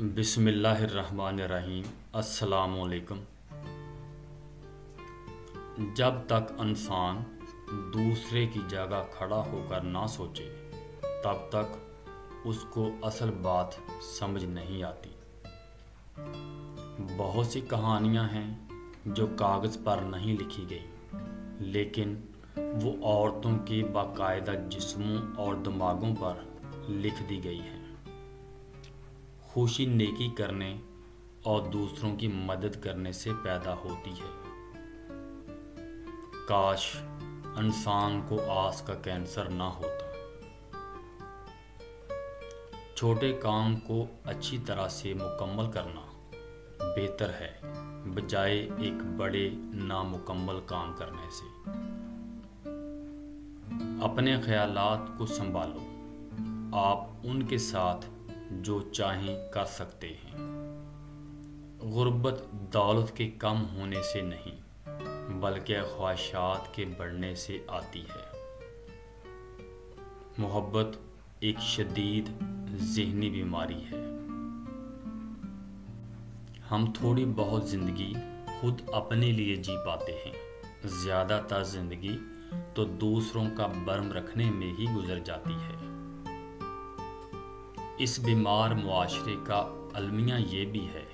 بسم اللہ الرحمن الرحیم۔ السلام علیکم۔ جب تک انسان دوسرے کی جگہ کھڑا ہو کر نہ سوچے تب تک اس کو اصل بات سمجھ نہیں آتی۔ بہت سی کہانیاں ہیں جو کاغذ پر نہیں لکھی گئی لیکن وہ عورتوں کے باقاعدہ جسموں اور دماغوں پر لکھ دی گئی ہیں۔ خوشی نیکی کرنے اور دوسروں کی مدد کرنے سے پیدا ہوتی ہے۔ کاش انسان کو آس کا کینسر نہ ہوتا۔ چھوٹے کام کو اچھی طرح سے مکمل کرنا بہتر ہے بجائے ایک بڑے نامکمل کام کرنے سے۔ اپنے خیالات کو سنبھالو، آپ ان کے ساتھ جو چاہیں کر سکتے ہیں۔ غربت دولت کے کم ہونے سے نہیں بلکہ خواہشات کے بڑھنے سے آتی ہے۔ محبت ایک شدید ذہنی بیماری ہے۔ ہم تھوڑی بہت زندگی خود اپنے لیے جی پاتے ہیں، زیادہ تر زندگی تو دوسروں کا برم رکھنے میں ہی گزر جاتی ہے۔ اس بیمار معاشرے کا المیہ یہ بھی ہے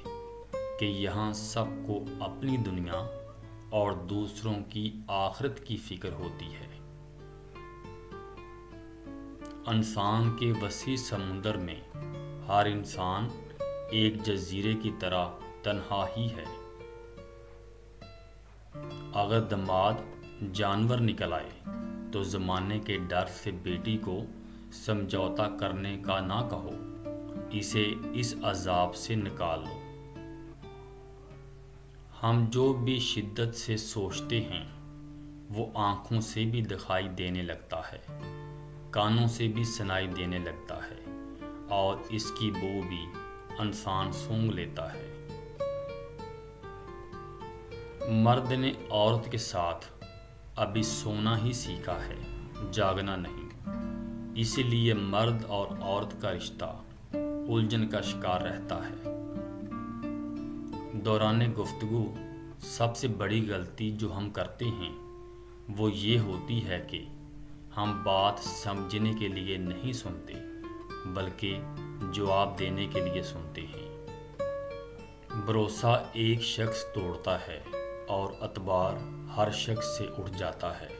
کہ یہاں سب کو اپنی دنیا اور دوسروں کی آخرت کی فکر ہوتی ہے۔ انسان کے وسیع سمندر میں ہر انسان ایک جزیرے کی طرح تنہا ہی ہے۔ اگر دماد جانور نکل آئے تو زمانے کے ڈر سے بیٹی کو سمجھوتا کرنے کا نہ کہو، اسے اس عذاب سے نکال لو۔ ہم جو بھی شدت سے سوچتے ہیں وہ آنکھوں سے بھی دکھائی دینے لگتا ہے، کانوں سے بھی سنائی دینے لگتا ہے، اور اس کی بو بھی انسان سونگھ لیتا ہے۔ مرد نے عورت کے ساتھ ابھی سونا ہی سیکھا ہے، جاگنا نہیں۔ اسی لیے مرد اور عورت کا رشتہ الجھن کا شکار رہتا ہے۔ دوران گفتگو سب سے بڑی غلطی جو ہم کرتے ہیں وہ یہ ہوتی ہے کہ ہم بات سمجھنے کے لیے نہیں سنتے بلکہ جواب دینے کے لیے سنتے ہیں۔ بھروسہ ایک شخص توڑتا ہے اور اعتبار ہر شخص سے اٹھ جاتا ہے۔